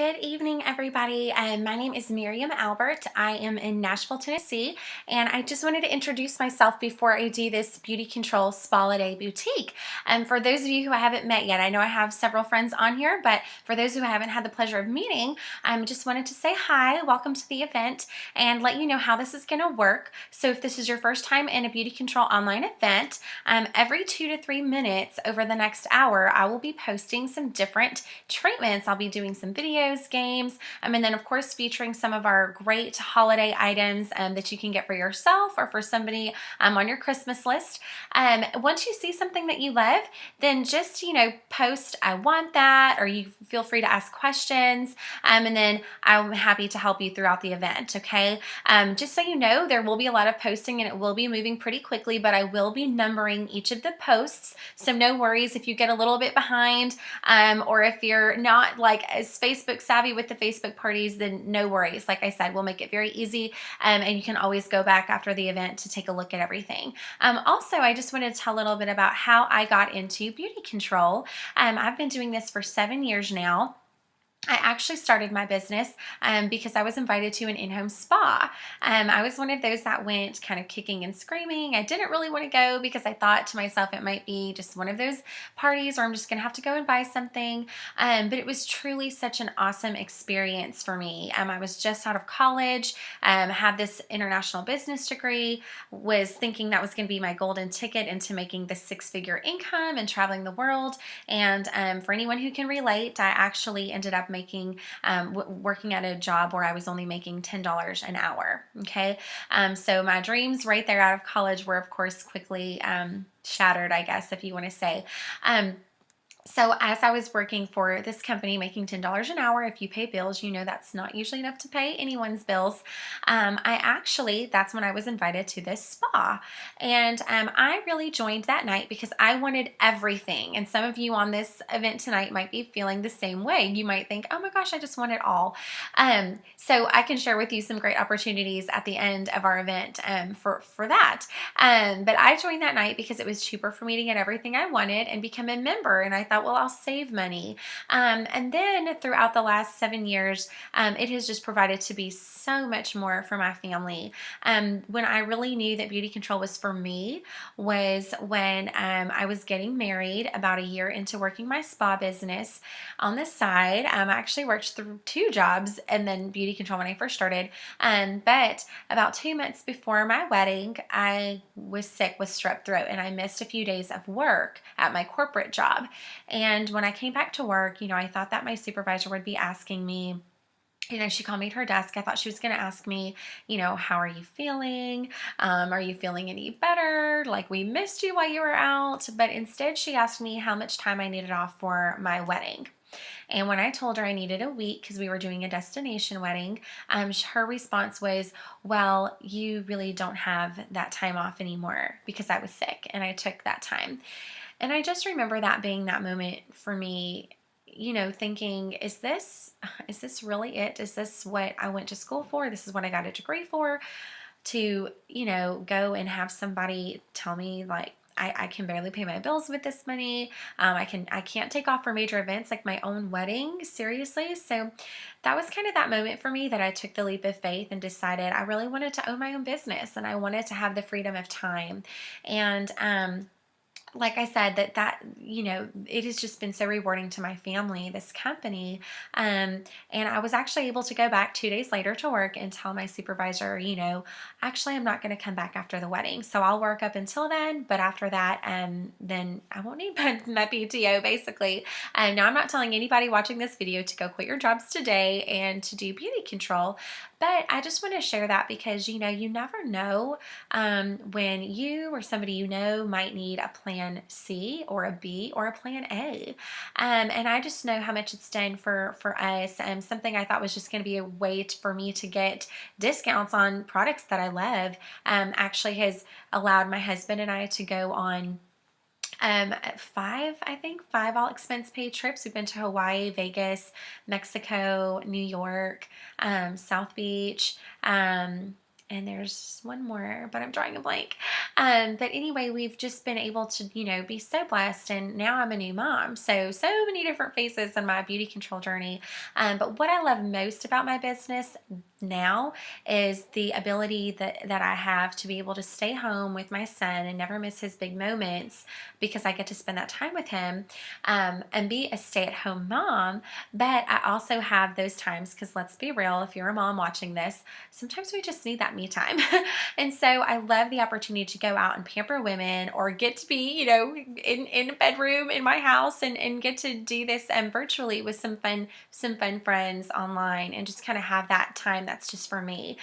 Good evening, everybody. My name is Miriam Albert. I am in Nashville, Tennessee, and I just wanted to introduce myself before I do this beauty control Spa-Liday boutique. And for those of you who I haven't met yet, I know I have several friends on here, but for those who I haven't had the pleasure of meeting, I just wanted to say hi, welcome to the event, and let you know how this is going to work. So if this is your first time in a beauty control online event, every 2 to 3 minutes over the next hour, I will be posting some different treatments. I'll be doing some videos, games, and then of course featuring some of our great holiday items that you can get for yourself or for somebody on your Christmas list. Once you see something that you love, then just post "I want that," or you feel free to ask questions, and then I'm happy to help you throughout the event. Okay, just so you know, there will be a lot of posting and it will be moving pretty quickly, but I will be numbering each of the posts, so no worries if you get a little bit behind, or if you're not like as Facebook savvy with the Facebook parties, then no worries. Like I said, we'll make it very easy, and you can always go back after the event to take a look at everything. Also, I just wanted to tell a little bit about how I got into beauty control. I've been doing this for 7 years now. I actually started my business because I was invited to an in-home spa. I was one of those that went kind of kicking and screaming. I didn't really want to go because I thought to myself it might be just one of those parties where I'm just going to have to go and buy something. But it was truly such an awesome experience for me. I was just out of college, had this international business degree, was thinking that was going to be my golden ticket into making the 6-figure income and traveling the world. And for anyone who can relate, I actually ended up making working at a job where I was only making $10 an hour. Okay, so my dreams right there out of college were of course quickly shattered, I guess, if you want to say. So as I was working for this company making $10 an hour, if you pay bills, you know that's not usually enough to pay anyone's bills. That's when I was invited to this spa. And I really joined that night because I wanted everything. And some of you on this event tonight might be feeling the same way. You might think, oh my gosh, I just want it all. So I can share with you some great opportunities at the end of our event for that. But I joined that night because it was cheaper for me to get everything I wanted and become a member. And I thought, well, I'll save money. And then throughout the last 7 years, it has just provided to be so much more for my family. When I really knew that beauty control was for me was when I was getting married, about a year into working my spa business on the side. I actually worked through 2 jobs and then beauty control when I first started. But about 2 months before my wedding, I was sick with strep throat and I missed a few days of work at my corporate job. And when I came back to work, I thought that my supervisor would be asking me, she called me at her desk. I thought she was going to ask me, how are you feeling? Are you feeling any better? Like, we missed you while you were out. But instead, she asked me how much time I needed off for my wedding. And when I told her I needed a week because we were doing a destination wedding, her response was, well, you really don't have that time off anymore, because I was sick and I took that time. And I just remember that being that moment for me, thinking, is this really it? Is this what I went to school for? This is what I got a degree for? To, go and have somebody tell me, like, I can barely pay my bills with this money. I can't take off for major events like my own wedding. Seriously. So that was kind of that moment for me that I took the leap of faith and decided I really wanted to own my own business and I wanted to have the freedom of time. And, like I said, it has just been so rewarding to my family, this company. And I was actually able to go back 2 days later to work and tell my supervisor, actually, I'm not going to come back after the wedding. So I'll work up until then, but after that, then I won't need my PTO, basically. Now, I'm not telling anybody watching this video to go quit your jobs today and to do beauty control, but I just want to share that because, you never know when you or somebody might need a plan C or a B or a plan A. And I just know how much it's done for us. Something I thought was just going to be a way for me to get discounts on products that I love actually has allowed my husband and I to go on 5 all expense paid trips. We've been to Hawaii, Vegas, Mexico, New York, South Beach, and there's one more, but I'm drawing a blank. But anyway, we've just been able to, be so blessed, and now I'm a new mom. So many different phases in my beauty control journey. But what I love most about my business now is the ability that I have to be able to stay home with my son and never miss his big moments, because I get to spend that time with him, and be a stay-at-home mom. But I also have those times, because let's be real, if you're a mom watching this, sometimes we just need that me time. And so I love the opportunity to go out and pamper women, or get to be, in a bedroom in my house, and get to do this virtually with some fun friends online, and just kind of have that time that's just for me.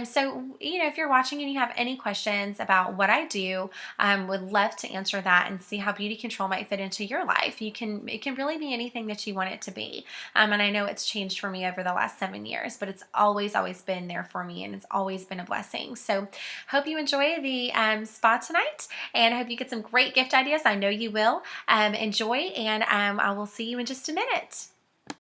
So, if you're watching and you have any questions about what I do, would love to answer that and see how beauty control might fit into your life. It can really be anything that you want it to be. And I know it's changed for me over the last 7 years, but it's always been there for me, and it's always been a blessing. So hope you enjoy the spa tonight, and I hope you get some great gift ideas. I know you will. Enjoy, and I will see you in just a minute.